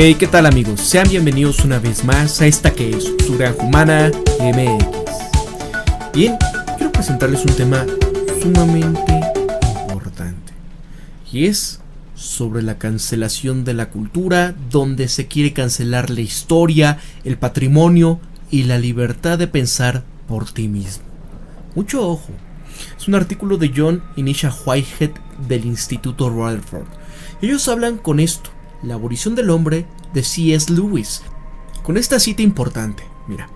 Hey, ¿qué tal amigos? Sean bienvenidos una vez más a esta que es su Granja Humana MX. Bien, quiero presentarles un tema sumamente importante y es sobre la cancelación de la cultura, donde se quiere cancelar la historia, el patrimonio y la libertad de pensar por ti mismo. Mucho ojo, es un artículo de John y Nisha Whitehead del Instituto Rutherford. Ellos hablan con esto: la abolición del hombre, de C.S. Lewis. Con esta cita importante, mira,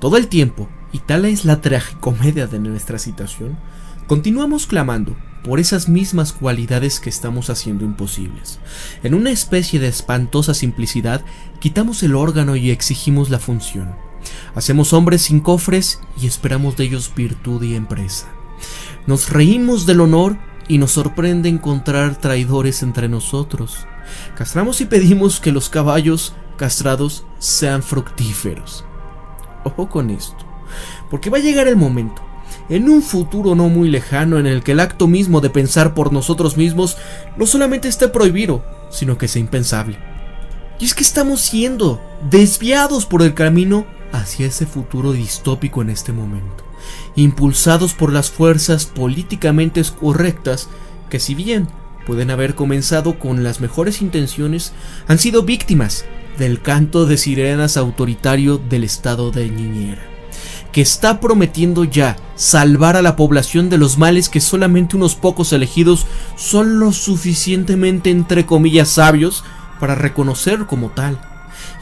todo el tiempo, y tal es la tragicomedia de nuestra situación, continuamos clamando por esas mismas cualidades que estamos haciendo imposibles. En una especie de espantosa simplicidad, quitamos el órgano y exigimos la función. Hacemos hombres sin cofres y esperamos de ellos virtud y empresa. Nos reímos del honor y nos sorprende encontrar traidores entre nosotros. Castramos y pedimos que los caballos castrados sean fructíferos. Ojo con esto, porque va a llegar el momento, en un futuro no muy lejano, en el que el acto mismo de pensar por nosotros mismos no solamente esté prohibido, sino que sea impensable. Y es que estamos siendo desviados por el camino hacia ese futuro distópico en este momento, impulsados por las fuerzas políticamente correctas que, si bien pueden haber comenzado con las mejores intenciones, han sido víctimas del canto de sirenas autoritario del estado de niñera, que está prometiendo ya salvar a la población de los males que solamente unos pocos elegidos son lo suficientemente, entre comillas, sabios para reconocer como tal.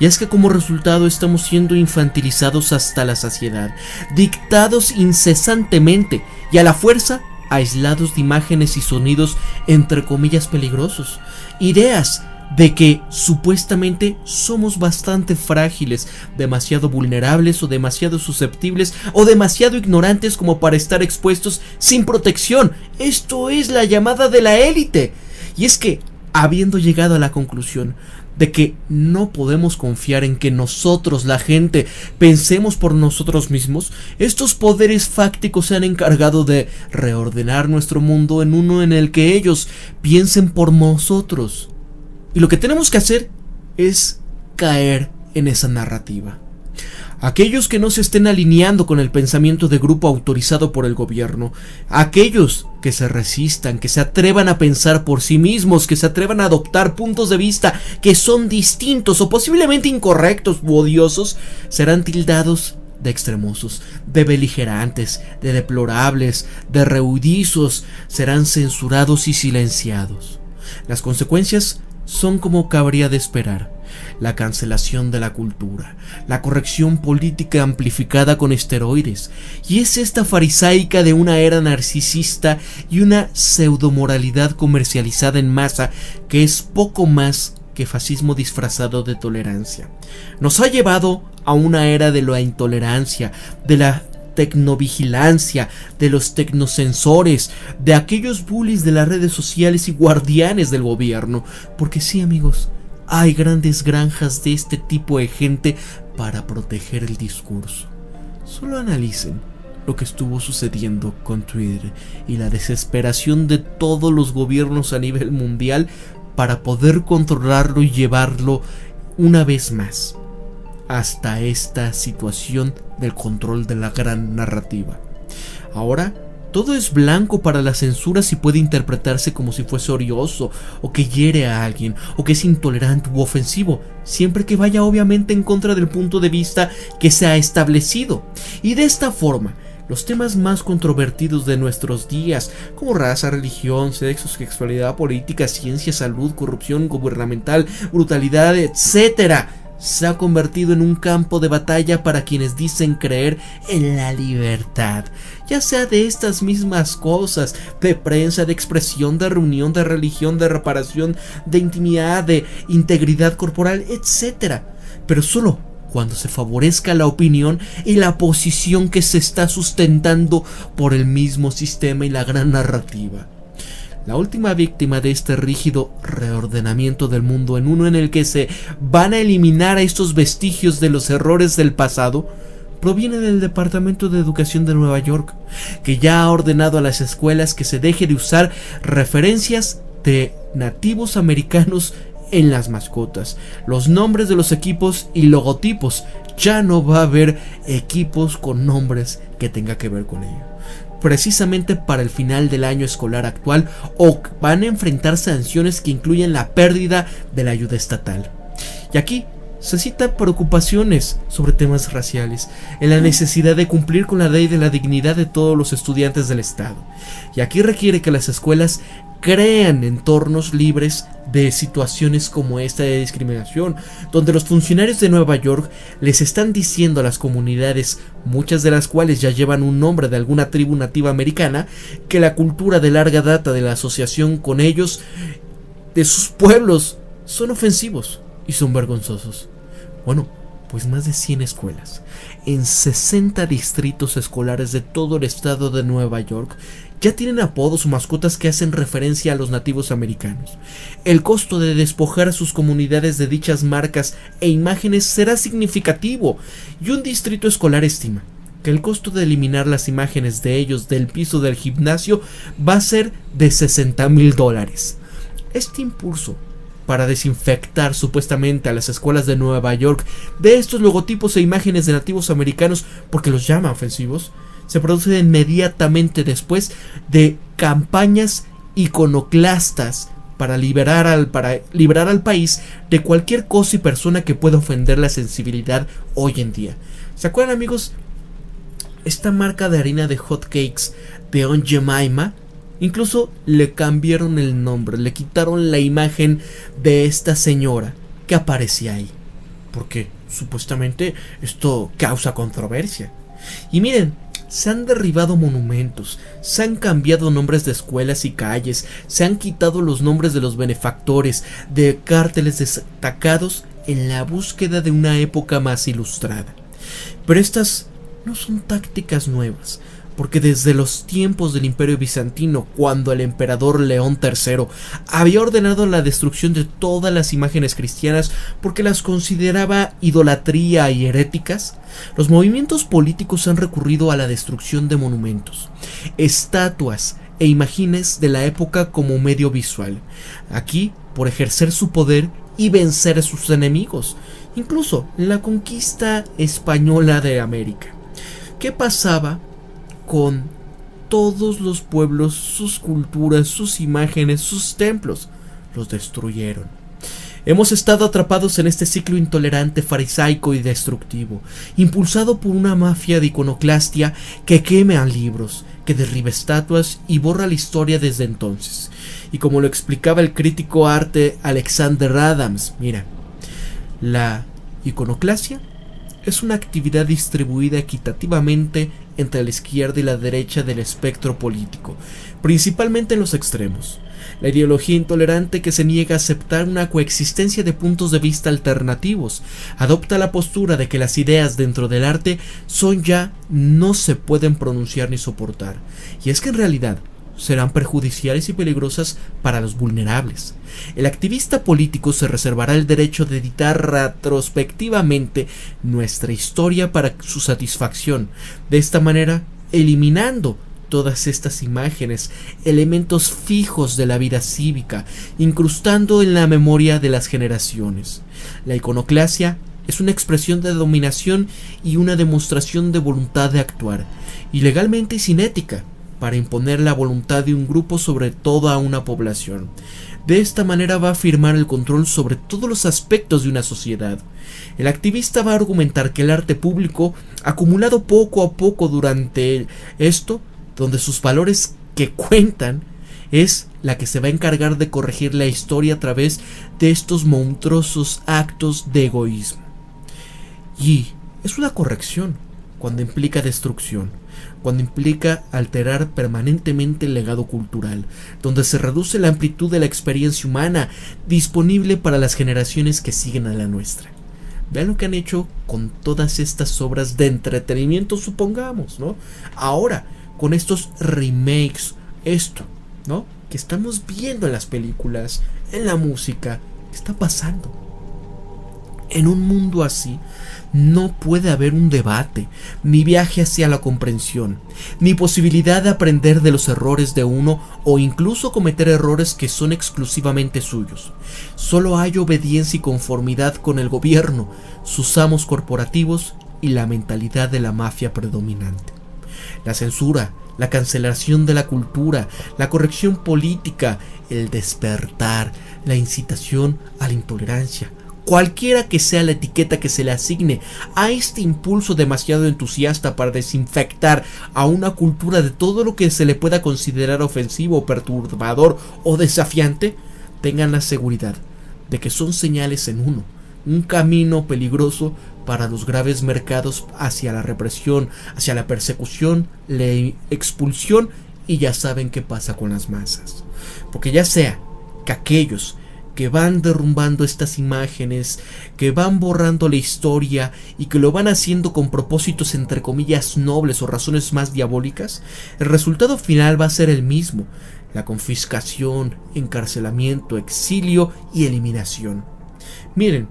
Y es que como resultado estamos siendo infantilizados hasta la saciedad, dictados incesantemente y a la fuerza aislados de imágenes y sonidos entre comillas peligrosos, ideas de que supuestamente somos bastante frágiles, demasiado vulnerables o demasiado susceptibles o demasiado ignorantes como para estar expuestos sin protección. Esto es la llamada de la élite. Y es que, habiendo llegado a la conclusión de que no podemos confiar en que nosotros, la gente, pensemos por nosotros mismos, estos poderes fácticos se han encargado de reordenar nuestro mundo en uno en el que ellos piensen por nosotros. Y lo que tenemos que hacer es caer en esa narrativa. Aquellos que no se estén alineando con el pensamiento de grupo autorizado por el gobierno, aquellos que se resistan, que se atrevan a pensar por sí mismos, que se atrevan a adoptar puntos de vista que son distintos o posiblemente incorrectos u odiosos, serán tildados de extremosos, de beligerantes, de deplorables, de rehudizos, serán censurados y silenciados. Las consecuencias son como cabría de esperar: la cancelación de la cultura, la corrección política amplificada con esteroides, y es esta farisaica de una era narcisista y una pseudomoralidad comercializada en masa que es poco más que fascismo disfrazado de tolerancia. Nos ha llevado a una era de la intolerancia, de la tecnovigilancia, de los tecnosensores, de aquellos bullies de las redes sociales y guardianes del gobierno. Porque sí, amigos, hay grandes granjas de este tipo de gente para proteger el discurso. Solo analicen lo que estuvo sucediendo con Twitter y la desesperación de todos los gobiernos a nivel mundial para poder controlarlo y llevarlo una vez más hasta esta situación del control de la gran narrativa. Ahora todo es blanco para la censura si puede interpretarse como si fuese odioso, o que hiere a alguien, o que es intolerante u ofensivo, siempre que vaya obviamente en contra del punto de vista que se ha establecido. Y de esta forma, los temas más controvertidos de nuestros días, como raza, religión, sexo, sexualidad, política, ciencia, salud, corrupción gubernamental, brutalidad, etc., se ha convertido en un campo de batalla para quienes dicen creer en la libertad, ya sea de estas mismas cosas, de prensa, de expresión, de reunión, de religión, de reparación, de intimidad, de integridad corporal, etc. Pero solo cuando se favorezca la opinión y la posición que se está sustentando por el mismo sistema y la gran narrativa. La última víctima de este rígido reordenamiento del mundo, en uno en el que se van a eliminar a estos vestigios de los errores del pasado, proviene del Departamento de Educación de Nueva York, que ya ha ordenado a las escuelas que se deje de usar referencias de nativos americanos en las mascotas, los nombres de los equipos y logotipos. Ya no va a haber equipos con nombres que tenga que ver con ello. Precisamente para el final del año escolar actual, o van a enfrentar sanciones que incluyen la pérdida de la ayuda estatal. Y aquí se cita preocupaciones sobre temas raciales, en la necesidad de cumplir con la ley de la dignidad de todos los estudiantes del Estado. Y aquí requiere que las escuelas crean entornos libres de situaciones como esta de discriminación, donde los funcionarios de Nueva York les están diciendo a las comunidades, muchas de las cuales ya llevan un nombre de alguna tribu nativa americana, que la cultura de larga data de la asociación con ellos, de sus pueblos, son ofensivos y son vergonzosos. Bueno, pues más de 100 escuelas en 60 distritos escolares de todo el estado de Nueva York ya tienen apodos o mascotas que hacen referencia a los nativos americanos. El costo de despojar a sus comunidades de dichas marcas e imágenes será significativo, y un distrito escolar estima que el costo de eliminar las imágenes de ellos del piso del gimnasio va a ser de $60,000. Este impulso para desinfectar supuestamente a las escuelas de Nueva York de estos logotipos e imágenes de nativos americanos porque los llama ofensivos, se produce inmediatamente después de campañas iconoclastas para liberar al país de cualquier cosa y persona que pueda ofender la sensibilidad hoy en día. ¿Se acuerdan, amigos? Esta marca de harina de hot cakes de Aunt Jemima, incluso le cambiaron el nombre, le quitaron la imagen de esta señora que aparecía ahí, porque supuestamente esto causa controversia. Y miren, se han derribado monumentos, se han cambiado nombres de escuelas y calles, se han quitado los nombres de los benefactores, de cárteles destacados en la búsqueda de una época más ilustrada. Pero estas no son tácticas nuevas, porque desde los tiempos del Imperio Bizantino, cuando el emperador León III había ordenado la destrucción de todas las imágenes cristianas porque las consideraba idolatría y heréticas, los movimientos políticos han recurrido a la destrucción de monumentos, estatuas e imágenes de la época como medio visual, aquí por ejercer su poder y vencer a sus enemigos, incluso en la conquista española de América. ¿Qué pasaba con todos los pueblos, sus culturas, sus imágenes, sus templos? Los destruyeron. Hemos estado atrapados en este ciclo intolerante, farisaico y destructivo, impulsado por una mafia de iconoclastia que quema libros, que derriba estatuas y borra la historia desde entonces. Y como lo explicaba el crítico arte Alexander Adams, mira, la iconoclastia es una actividad distribuida equitativamente entre la izquierda y la derecha del espectro político, principalmente en los extremos. La ideología intolerante que se niega a aceptar una coexistencia de puntos de vista alternativos adopta la postura de que las ideas dentro del arte no se pueden pronunciar ni soportar, y es que en realidad serán perjudiciales y peligrosas para los vulnerables. El activista político se reservará el derecho de editar retrospectivamente nuestra historia para su satisfacción, de esta manera eliminando todas estas imágenes, elementos fijos de la vida cívica, incrustando en la memoria de las generaciones. La iconoclasia es una expresión de dominación y una demostración de voluntad de actuar, ilegalmente y sin ética, para imponer la voluntad de un grupo sobre toda una población. De esta manera va a afirmar el control sobre todos los aspectos de una sociedad. El activista va a argumentar que el arte público, acumulado poco a poco durante esto, donde sus valores que cuentan, es la que se va a encargar de corregir la historia a través de estos monstruosos actos de egoísmo. Y es una corrección cuando implica destrucción, cuando implica alterar permanentemente el legado cultural, donde se reduce la amplitud de la experiencia humana disponible para las generaciones que siguen a la nuestra. Vean lo que han hecho con todas estas obras de entretenimiento, supongamos, ¿no? Ahora, con estos remakes, ¿no? Que estamos viendo en las películas, en la música, ¿qué está pasando? En un mundo así, no puede haber un debate, ni viaje hacia la comprensión, ni posibilidad de aprender de los errores de uno o incluso cometer errores que son exclusivamente suyos. Solo hay obediencia y conformidad con el gobierno, sus amos corporativos y la mentalidad de la mafia predominante. La censura, la cancelación de la cultura, la corrección política, el despertar, la incitación a la intolerancia, cualquiera que sea la etiqueta que se le asigne a este impulso demasiado entusiasta para desinfectar a una cultura de todo lo que se le pueda considerar ofensivo, perturbador o desafiante, tengan la seguridad de que son señales en uno, un camino peligroso para los graves mercados hacia la represión, hacia la persecución, la expulsión, y ya saben qué pasa con las masas. Porque ya sea que aquellos que van derrumbando estas imágenes, que van borrando la historia y que lo van haciendo con propósitos entre comillas nobles o razones más diabólicas, el resultado final va a ser el mismo: la confiscación, encarcelamiento, exilio y eliminación. Miren,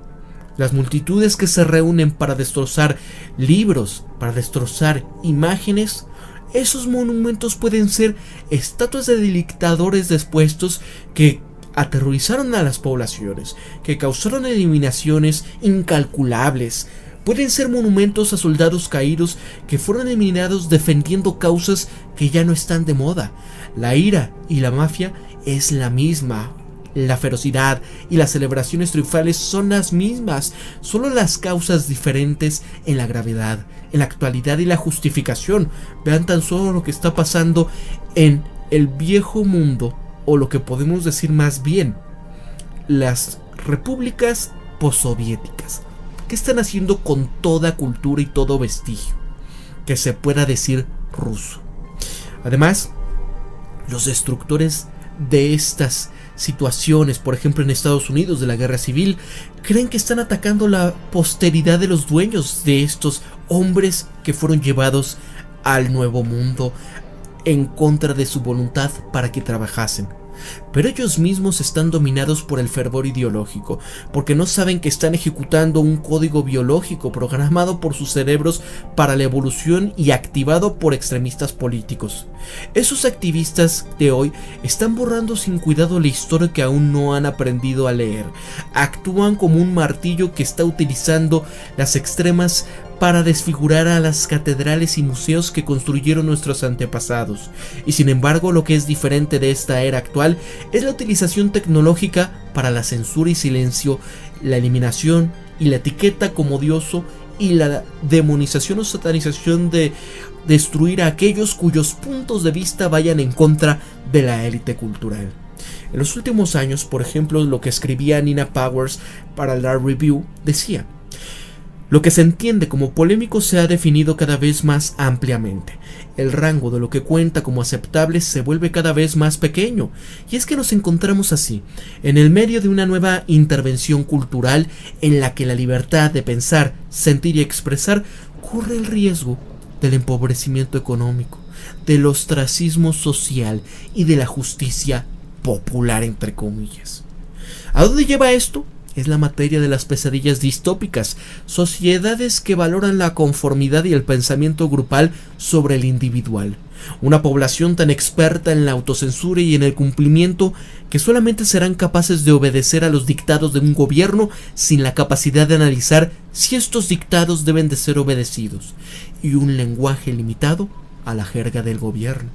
las multitudes que se reúnen para destrozar libros, para destrozar imágenes, esos monumentos pueden ser estatuas de dictadores depuestos que aterrorizaron a las poblaciones, que causaron eliminaciones incalculables. Pueden ser monumentos a soldados caídos que fueron eliminados defendiendo causas que ya no están de moda. La ira y la mafia es la misma. La ferocidad y las celebraciones triunfales son las mismas, solo las causas diferentes en la gravedad, en la actualidad y la justificación. Vean tan solo lo que está pasando en el viejo mundo, o lo que podemos decir más bien, las repúblicas postsoviéticas. ¿Qué están haciendo con toda cultura y todo vestigio que se pueda decir ruso? Además, los destructores de estas situaciones, por ejemplo en Estados Unidos de la guerra civil, creen que están atacando la posteridad de los dueños de estos hombres que fueron llevados al nuevo mundo en contra de su voluntad para que trabajasen. Pero ellos mismos están dominados por el fervor ideológico, porque no saben que están ejecutando un código biológico programado por sus cerebros para la evolución y activado por extremistas políticos. Esos activistas de hoy están borrando sin cuidado la historia que aún no han aprendido a leer. Actúan como un martillo que está utilizando las extremas para desfigurar a las catedrales y museos que construyeron nuestros antepasados. Y sin embargo, lo que es diferente de esta era actual es la utilización tecnológica para la censura y silencio, la eliminación y la etiqueta como odioso y la demonización o satanización de destruir a aquellos cuyos puntos de vista vayan en contra de la élite cultural. En los últimos años, por ejemplo, lo que escribía Nina Powers para la Review decía: lo que se entiende como polémico se ha definido cada vez más ampliamente. El rango de lo que cuenta como aceptable se vuelve cada vez más pequeño. Y es que nos encontramos así, en el medio de una nueva intervención cultural en la que la libertad de pensar, sentir y expresar corre el riesgo del empobrecimiento económico, del ostracismo social y de la justicia popular, entre comillas. ¿A dónde lleva esto? Es la materia de las pesadillas distópicas, sociedades que valoran la conformidad y el pensamiento grupal sobre el individual. Una población tan experta en la autocensura y en el cumplimiento que solamente serán capaces de obedecer a los dictados de un gobierno sin la capacidad de analizar si estos dictados deben de ser obedecidos, y un lenguaje limitado a la jerga del gobierno.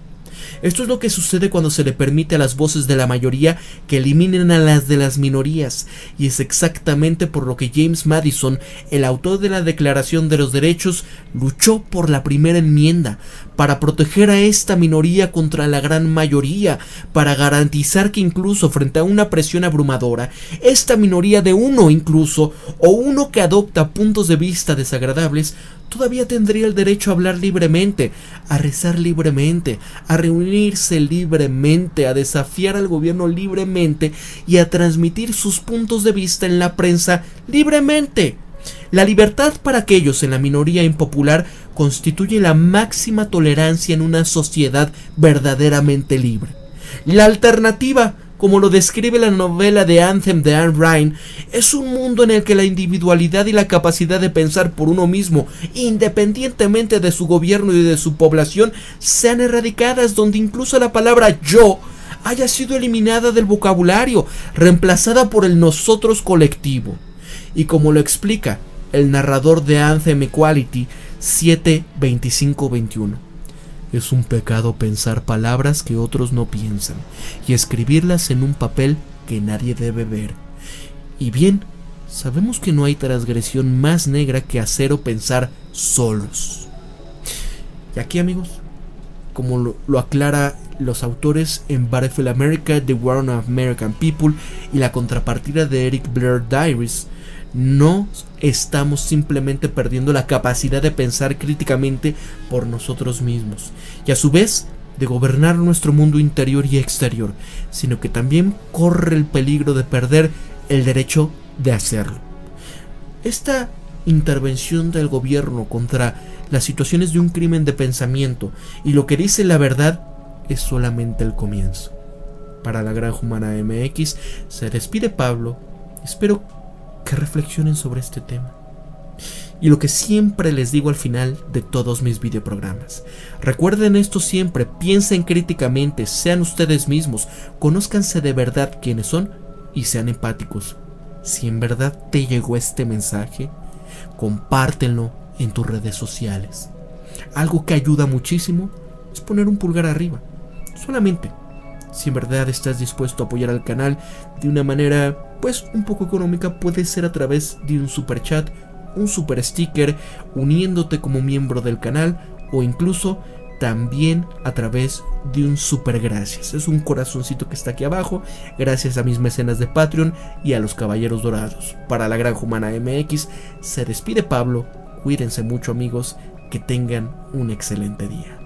Esto es lo que sucede cuando se le permite a las voces de la mayoría que eliminen a las de las minorías, y es exactamente por lo que James Madison, el autor de la Declaración de los Derechos, luchó por la primera enmienda, para proteger a esta minoría contra la gran mayoría, para garantizar que incluso frente a una presión abrumadora, esta minoría de uno incluso, o uno que adopta puntos de vista desagradables, todavía tendría el derecho a hablar libremente, a rezar libremente, a reunirse libremente, a desafiar al gobierno libremente y a transmitir sus puntos de vista en la prensa libremente. La libertad para aquellos en la minoría impopular constituye la máxima tolerancia en una sociedad verdaderamente libre. La alternativa como lo describe la novela de Anthem de Anne Rice, es un mundo en el que la individualidad y la capacidad de pensar por uno mismo, independientemente de su gobierno y de su población, sean erradicadas, donde incluso la palabra yo haya sido eliminada del vocabulario, reemplazada por el nosotros colectivo. Y como lo explica el narrador de Anthem Equality 7:25-21, es un pecado pensar palabras que otros no piensan y escribirlas en un papel que nadie debe ver. Y bien, sabemos que no hay transgresión más negra que hacer o pensar solos. Y aquí, amigos, como lo aclara los autores en Battlefield America, The War of American People y la contrapartida de Eric Blair Diaries, no estamos simplemente perdiendo la capacidad de pensar críticamente por nosotros mismos y a su vez de gobernar nuestro mundo interior y exterior, sino que también corre el peligro de perder el derecho de hacerlo. Esta intervención del gobierno contra las situaciones de un crimen de pensamiento y lo que dice la verdad es solamente el comienzo. Para la Granja Humana MX se despide Pablo. Espero que reflexionen sobre este tema. Y lo que siempre les digo al final de todos mis videoprogramas: recuerden esto siempre, piensen críticamente, sean ustedes mismos, conózcanse de verdad quiénes son y sean empáticos. Si en verdad te llegó este mensaje, compártelo en tus redes sociales. Algo que ayuda muchísimo es poner un pulgar arriba. Solamente si en verdad estás dispuesto a apoyar al canal de una manera pues un poco económica, puede ser a través de un super chat, un super sticker, uniéndote como miembro del canal, o incluso también a través de un super gracias. Es un corazoncito que está aquí abajo, gracias a mis mecenas de Patreon y a los caballeros dorados. Para la Granja Humana MX se despide Pablo. Cuídense mucho, amigos, que tengan un excelente día.